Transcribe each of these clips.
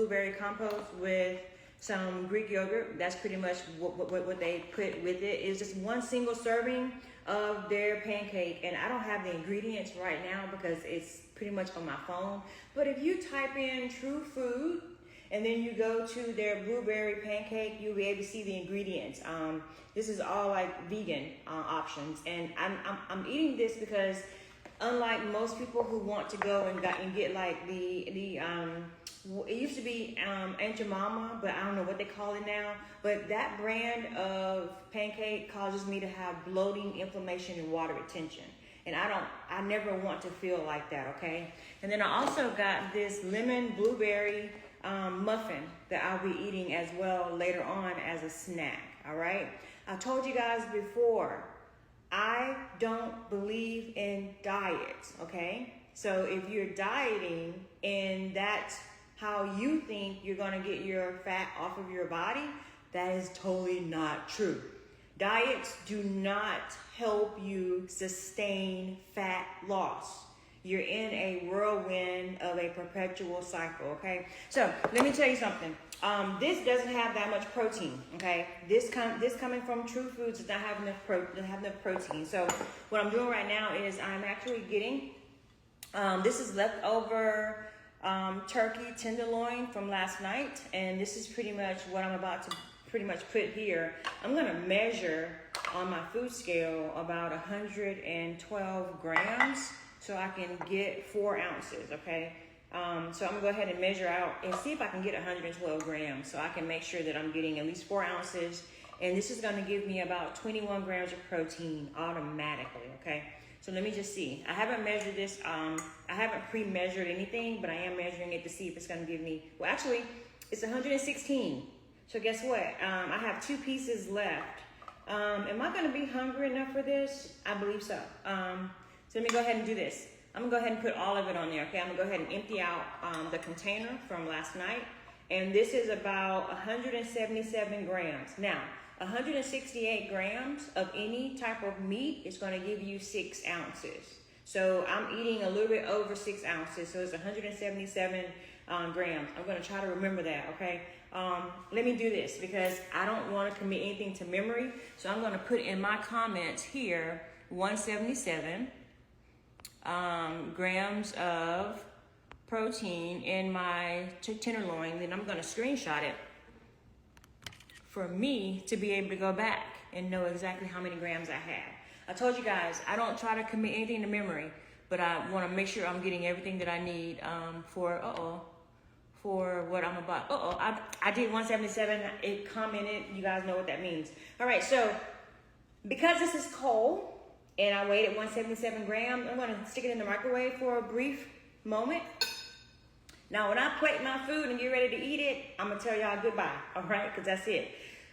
blueberry compote with some Greek yogurt. That's pretty much what they put with it. It's just one single serving of their pancake, and I don't have the ingredients right now because it's pretty much on my phone. But if you type in True Food and then you go to their blueberry pancake, you'll be able to see the ingredients. This is all like vegan options, and I'm eating this because unlike most people who want to go and get like it used to be Aunt Jemima, but I don't know what they call it now. But that brand of pancake causes me to have bloating, inflammation, and water retention. And I never want to feel like that, okay? And then I also got this lemon blueberry muffin that I'll be eating as well later on as a snack, all right? I told you guys before, I don't believe in diets, okay? So if you're dieting and that's how you think you're gonna get your fat off of your body, that is totally not true. Diets do not help you sustain fat loss. You're in a whirlwind of a perpetual cycle, okay? So let me tell you something. This doesn't have that much protein, okay? This coming from True Foods does not have enough protein. So what I'm doing right now is I'm actually getting, this is leftover turkey tenderloin from last night, and this is pretty much what I'm about to pretty much put here. I'm gonna measure on my food scale about 112 grams so I can get 4 ounces, okay? So I'm gonna go ahead and measure out and see if I can get 112 grams so I can make sure that I'm getting at least 4 ounces. And this is gonna give me about 21 grams of protein automatically, okay? So let me just see. I haven't measured this, I haven't pre-measured anything, but I am measuring it to see if it's gonna give me, well actually, it's 116. So guess what? I have 2 pieces left. Am I gonna be hungry enough for this? I believe so. So let me go ahead and do this. I'm gonna go ahead and put all of it on there, okay? I'm gonna go ahead and empty out the container from last night. And this is about 177 grams. Now, 168 grams of any type of meat is gonna give you 6 ounces. So I'm eating a little bit over 6 ounces, so it's 177 grams. I'm gonna try to remember that, okay? Let me do this because I don't wanna commit anything to memory. So I'm gonna put in my comments here, 177 grams of protein in my tenderloin. Then I'm gonna screenshot it for me to be able to go back and know exactly how many grams I had. I told you guys, I don't try to commit anything to memory, but I wanna make sure I'm getting everything that I need for what I'm about. I did 177, it commented, you guys know what that means. All right, so because this is cold and I weighed at 177 grams, I'm gonna stick it in the microwave for a brief moment. Now, when I plate my food and get ready to eat it, I'm gonna tell y'all goodbye, all right? Because that's it.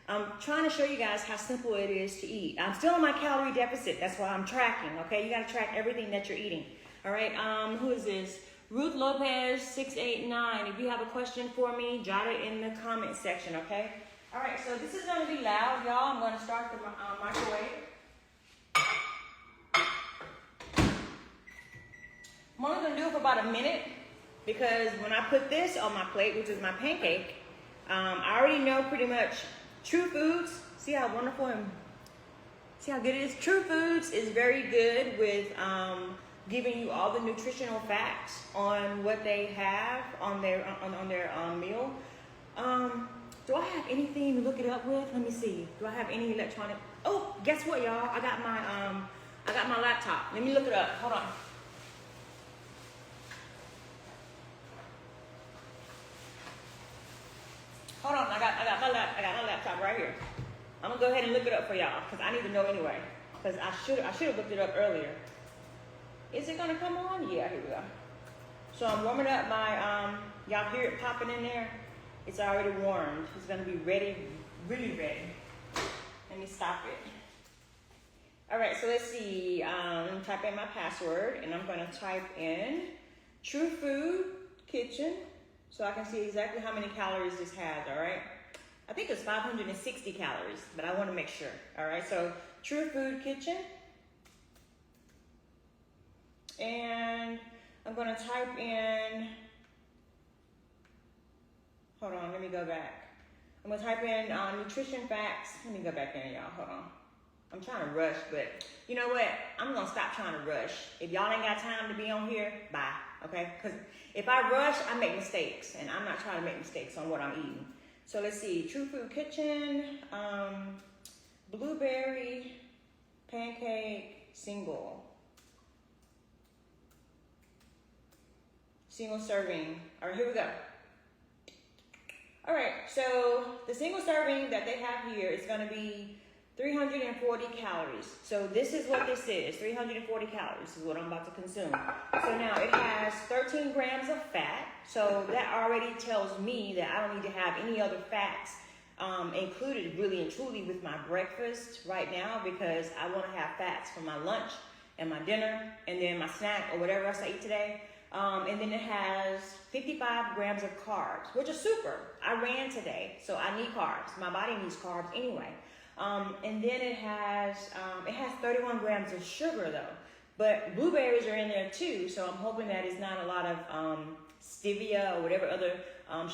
I'm trying to show you guys how simple it is to eat. I'm still in my calorie deficit. That's why I'm tracking, okay? You gotta track everything that you're eating, all right? Who is this? Ruth Lopez 689. If you have a question for me, jot it in the comment section, okay? All right, so this is gonna be loud, y'all. I'm gonna start the microwave. I'm only gonna do it for about a minute because when I put this on my plate, which is my pancake, I already know pretty much True Foods. See how wonderful and see how good it is? True Foods is very good with giving you all the nutritional facts on what they have on their meal. Do I have anything to look it up with? Let me see. Do I have any electronic? Oh, guess what, y'all? I got my laptop. Let me look it up. Hold on. Hold on. I got my laptop right here. I'm gonna go ahead and look it up for y'all because I need to know anyway. Because I should have looked it up earlier. Is it gonna come on? Yeah, here we go. So I'm warming up my, y'all hear it popping in there? It's already warmed. It's gonna be ready, really ready. Let me stop it. All right, so let's see. Let me type in my password and I'm gonna type in True Food Kitchen so I can see exactly how many calories this has, all right? I think it's 560 calories, but I wanna make sure, all right? So True Food Kitchen. And I'm gonna type in Hold on, let me go back. I'm gonna type in nutrition facts. Let me go back in, y'all. Hold on. I'm trying to rush, but you know what? I'm gonna stop trying to rush. If y'all ain't got time to be on here, bye. Okay? Because if I rush, I make mistakes, and I'm not trying to make mistakes on what I'm eating. So let's see. True Food Kitchen, blueberry pancake single serving. All right, here we go. All right, so the single serving that they have here is going to be 340 calories. So this is what this is, 340 calories is what I'm about to consume. So now it has 13 grams of fat. So that already tells me that I don't need to have any other fats included really and truly with my breakfast right now, because I want to have fats for my lunch and my dinner and then my snack or whatever else I eat today. And then it has 55 grams of carbs, which is super. I ran today, so I need carbs. My body needs carbs anyway. And then it has 31 grams of sugar though. But blueberries are in there too, so I'm hoping that it's not a lot of stevia or whatever other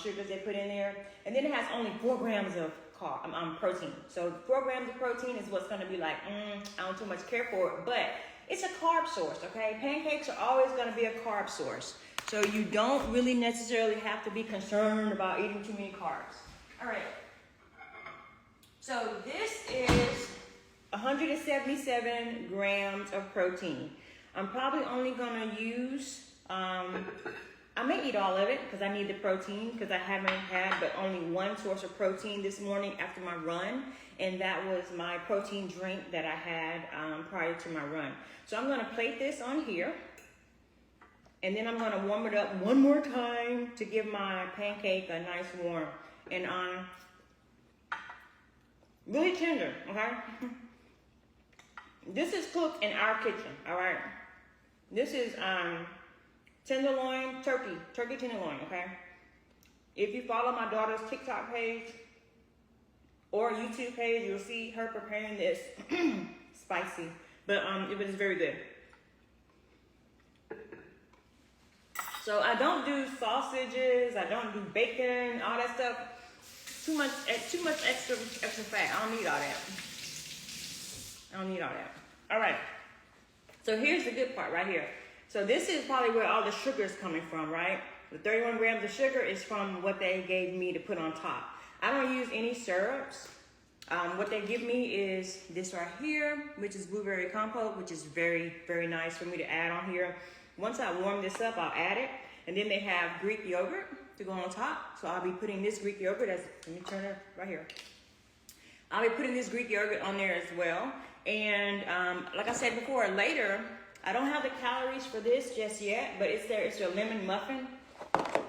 sugars they put in there. And then it has only 4 grams of protein. So 4 grams of protein is what's gonna be like, I don't too much care for it, but it's a carb source, okay? Pancakes are always gonna be a carb source. So you don't really necessarily have to be concerned about eating too many carbs. All right. So this is 177 grams of protein. I'm probably only gonna use, I may eat all of it because I need the protein, because I haven't had but only one source of protein this morning after my run, and that was my protein drink that I had prior to my run. So I'm gonna plate this on here, and then I'm gonna warm it up one more time to give my pancake a nice warm. And really tender, okay? This is cooked in our kitchen, all right? This is tenderloin, turkey tenderloin, okay? If you follow my daughter's TikTok page or YouTube page, you'll see her preparing this spicy, but it was very good. So I don't do sausages, I don't do bacon, all that stuff. Too much extra fat. I don't need all that. All right. So here's the good part right here. So this is probably where all the sugar is coming from, right? The 31 grams of sugar is from what they gave me to put on top. I don't use any syrups. What they give me is this right here, which is blueberry compote, which is very, very nice for me to add on here. Once I warm this up, I'll add it. And then they have Greek yogurt to go on top. So I'll be putting this Greek yogurt, let me turn it right here. I'll be putting this Greek yogurt on there as well. And like I said before, later, I don't have the calories for this just yet, but it's their lemon muffin.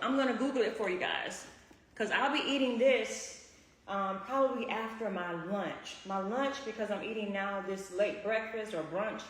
I'm gonna Google it for you guys, because I'll be eating this probably after my lunch. My lunch, because I'm eating now this late breakfast or brunch,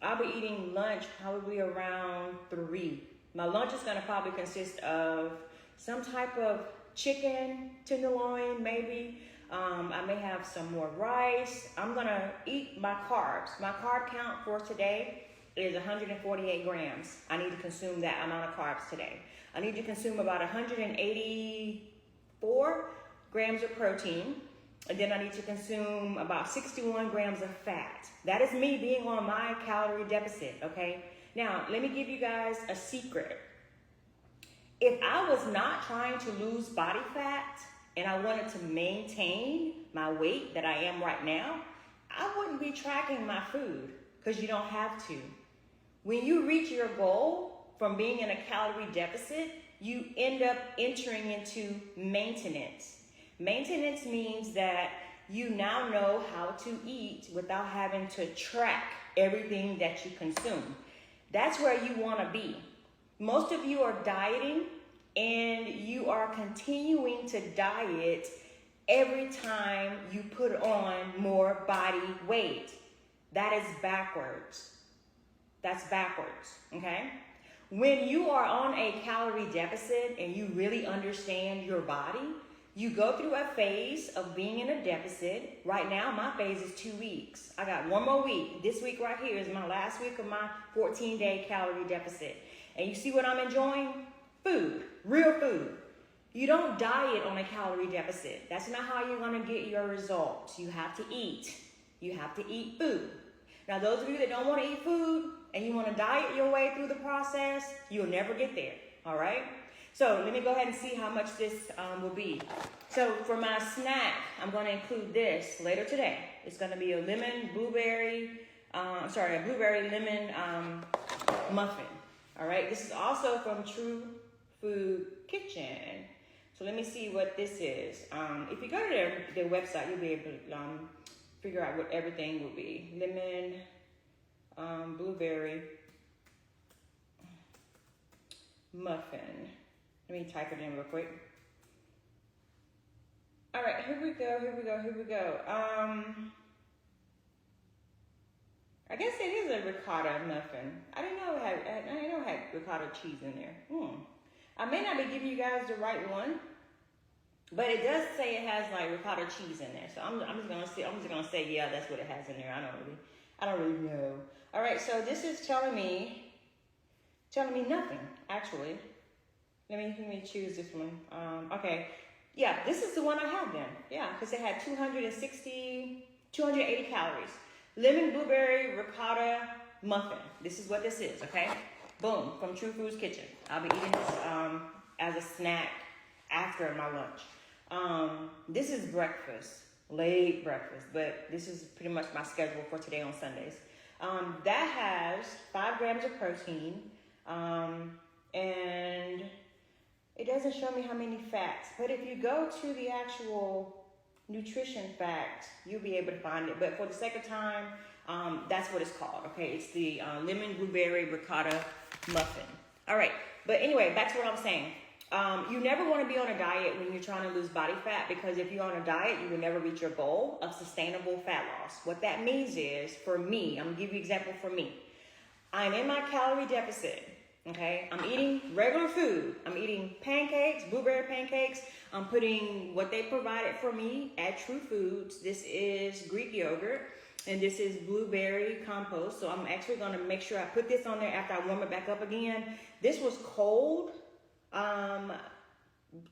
I'll be eating lunch probably around 3. My lunch is gonna probably consist of some type of chicken, tenderloin maybe. I may have some more rice. I'm gonna eat my carbs. My carb count for today is 148 grams. I need to consume that amount of carbs today. I need to consume about 184 grams of protein. And then I need to consume about 61 grams of fat. That is me being on my calorie deficit, okay? Now, let me give you guys a secret. If I was not trying to lose body fat and I wanted to maintain my weight that I am right now, I wouldn't be tracking my food, because you don't have to. When you reach your goal from being in a calorie deficit, you end up entering into maintenance. Maintenance means that you now know how to eat without having to track everything that you consume. That's where you want to be. Most of you are dieting, and you are continuing to diet every time you put on more body weight. That is backwards. That's backwards, okay? When you are on a calorie deficit and you really understand your body, you go through a phase of being in a deficit. Right now, my phase is 2 weeks. I got one more week. This week right here is my last week of my 14-day calorie deficit. And you see what I'm enjoying? Food, real food. You don't diet on a calorie deficit. That's not how you're going to get your results. You have to eat. You have to eat food. Now, those of you that don't want to eat food and you want to diet your way through the process, you'll never get there, all right? So let me go ahead and see how much this will be. So for my snack, I'm going to include this later today. It's going to be a blueberry lemon muffin, all right? This is also from True Food Kitchen. So let me see what this is. If you go to their website, you'll be able to figure out what everything will be. Lemon blueberry muffin. Let me type it in real quick. All right, here we go. I guess it is a ricotta muffin. I didn't know it had ricotta cheese in there. I may not be giving you guys the right one, but it does say it has like ricotta cheese in there. So I'm just gonna say yeah, that's what it has in there. I don't really know. All right, so this is telling me nothing actually. Let me choose this one. Okay, yeah, this is the one I had then. Yeah, because it had 280 calories. Lemon Blueberry Ricotta Muffin. This is what this is, okay? Boom, from True Foods Kitchen. I'll be eating this as a snack after my lunch. This is breakfast, late breakfast, but this is pretty much my schedule for today on Sundays. That has 5 grams of protein, and it doesn't show me how many fats, but if you go to the actual nutrition facts, you'll be able to find it. But for the sake of time, that's what it's called, okay? It's the Lemon Blueberry Ricotta Muffin. All right, but anyway, back to what I was saying. You never want to be on a diet when you're trying to lose body fat, because if you're on a diet, you will never reach your goal of sustainable fat loss. What that means is, for me, I'm going to give you an example for me. I'm in my calorie deficit. Okay, I'm eating regular food. I'm eating pancakes, blueberry pancakes. I'm putting what they provided for me at True Foods. This is Greek yogurt, and this is blueberry compost. So I'm actually going to make sure I put this on there after I warm it back up again. This was cold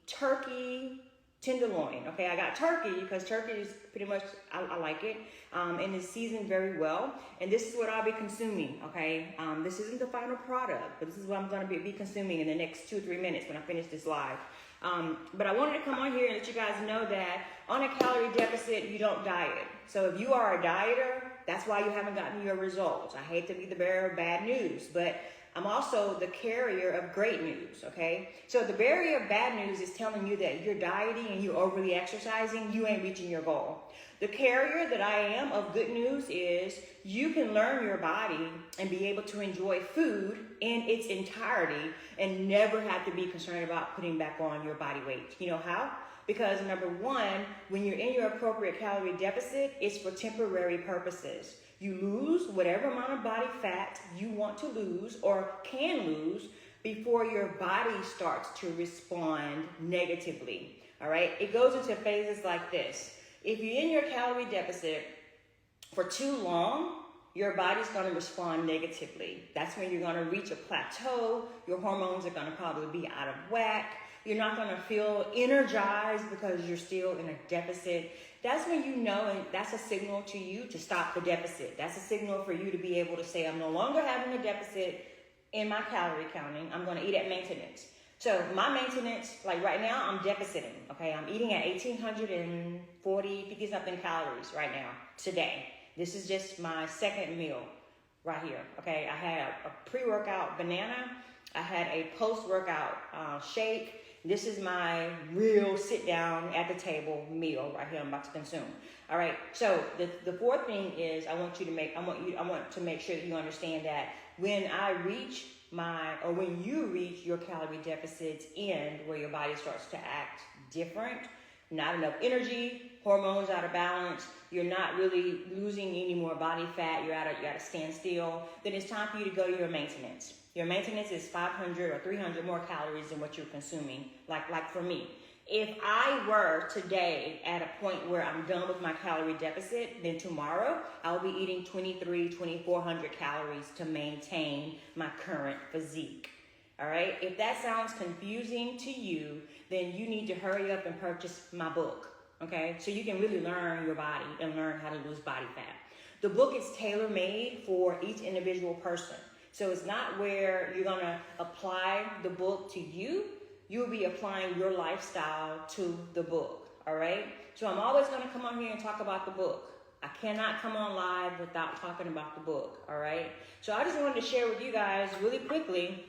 turkey tenderloin. Okay, I got turkey because turkey is pretty much, I like it, and it's seasoned very well. And this is what I'll be consuming, okay? This isn't the final product, but this is what I'm gonna be consuming in the next 2 or 3 minutes when I finish this live. But I wanted to come on here and let you guys know that on a calorie deficit, you don't diet. So if you are a dieter, that's why you haven't gotten your results. I hate to be the bearer of bad news, but I'm also the carrier of great news, okay? So the barrier of bad news is telling you that you're dieting and you're overly exercising, you ain't reaching your goal. The carrier that I am of good news is you can learn your body and be able to enjoy food in its entirety and never have to be concerned about putting back on your body weight. You know how? Because number one, when you're in your appropriate calorie deficit, it's for temporary purposes. You lose whatever amount of body fat you want to lose or can lose before your body starts to respond negatively, all right? It goes into phases like this. If you're in your calorie deficit for too long, your body's gonna respond negatively. That's when you're gonna reach a plateau. Your hormones are gonna probably be out of whack. You're not gonna feel energized because you're still in a deficit. That's when you know, and that's a signal to you to stop the deficit. That's a signal for you to be able to say, I'm no longer having a deficit in my calorie counting. I'm gonna eat at maintenance. So my maintenance, like right now, I'm deficiting, okay? I'm eating at 1,840, 50 something calories right now, today. This is just my second meal right here, okay? I had a pre-workout banana. I had a post-workout shake. This is my real sit down at the table meal right here I'm about to consume. All right, so the fourth thing is I want to make sure that you understand that when you reach your calorie deficit's end where your body starts to act different, not enough energy, hormones out of balance, you're not really losing any more body fat, you're at a standstill, then it's time for you to go to your maintenance. Your maintenance is 500 or 300 more calories than what you're consuming, like for me. If I were today at a point where I'm done with my calorie deficit, then tomorrow I'll be eating 2,400 calories to maintain my current physique. All right, if that sounds confusing to you, then you need to hurry up and purchase my book, okay? So you can really learn your body and learn how to lose body fat. The book is tailor-made for each individual person. So it's not where you're gonna apply the book to you. You'll be applying your lifestyle to the book, all right? So I'm always gonna come on here and talk about the book. I cannot come on live without talking about the book, all right? So I just wanted to share with you guys really quickly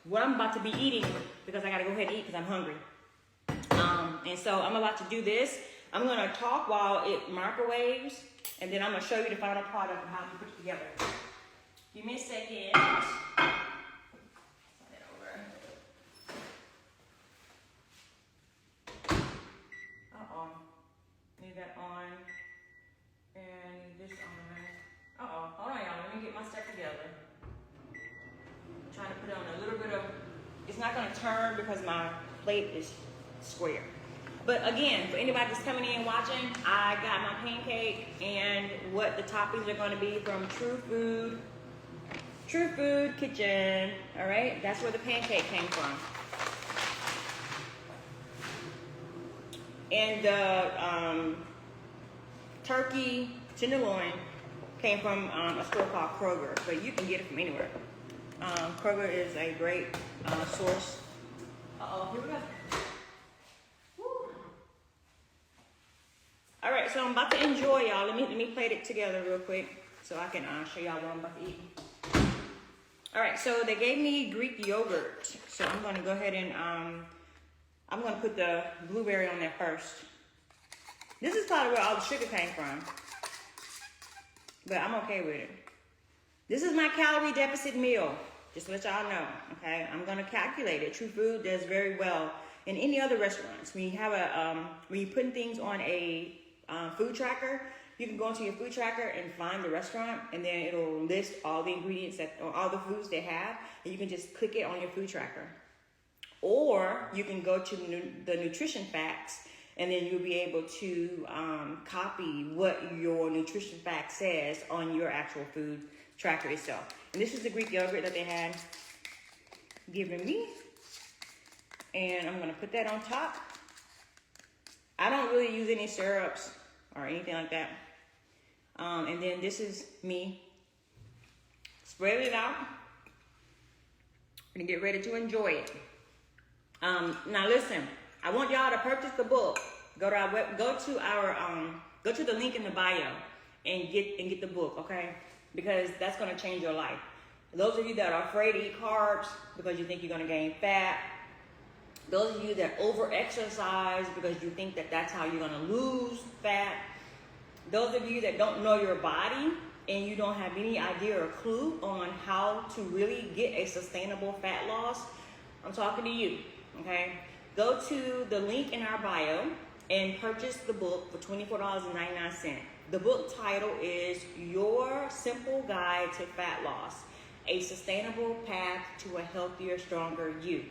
what I'm about to be eating, because I gotta go ahead and eat because I'm hungry. And so I'm about to do this. I'm gonna talk while it microwaves, and then I'm gonna show you the final product and how to put it together. Give me a second. Turn it over. Need that on. And this on. Hold on, y'all. Let me get my stuff together. I'm trying to put on a little bit of, it's not gonna turn because my plate is square. But again, for anybody that's coming in watching, I got my pancake and what the toppings are gonna be from True Food Kitchen. All right, that's where the pancake came from. And the turkey tenderloin came from a store called Kroger, but you can get it from anywhere. Kroger is a great source. Here we go. Woo. All right, so I'm about to enjoy, y'all. Let me plate it together real quick so I can show y'all what I'm about to eat. All right, so they gave me Greek yogurt, so I'm gonna go ahead and I'm gonna put the blueberry on there first. This is probably where all the sugar came from, but I'm okay with it. This is my calorie deficit meal, just to let y'all know, okay? I'm gonna calculate it. True Food does very well in any other restaurants. When you have when you're putting things on a food tracker, you can go into your food tracker and find the restaurant, and then it'll list all the ingredients or all the foods they have, and you can just click it on your food tracker. Or you can go to the nutrition facts, and then you'll be able to copy what your nutrition fact says on your actual food tracker itself. And this is the Greek yogurt that they had given me. And I'm gonna put that on top. I don't really use any syrups or anything like that. And then this is me. Spread it out and get ready to enjoy it. Now listen, I want y'all to purchase the book. Go to the link in the bio and get the book, okay? Because that's gonna change your life. Those of you that are afraid to eat carbs because you think you're gonna gain fat, those of you that over-exercise because you think that that's how you're gonna lose fat, those of you that don't know your body and you don't have any idea or clue on how to really get a sustainable fat loss, I'm talking to you, okay? Go to the link in our bio and purchase the book for $24.99. The book title is Your Simple Guide to Fat Loss, a Sustainable Path to a Healthier, Stronger You.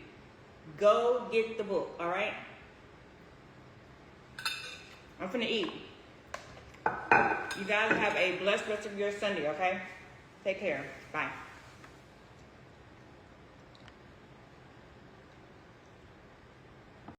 Go get the book, all right? I'm finna eat. You guys have a blessed rest of your Sunday, okay? Take care. Bye.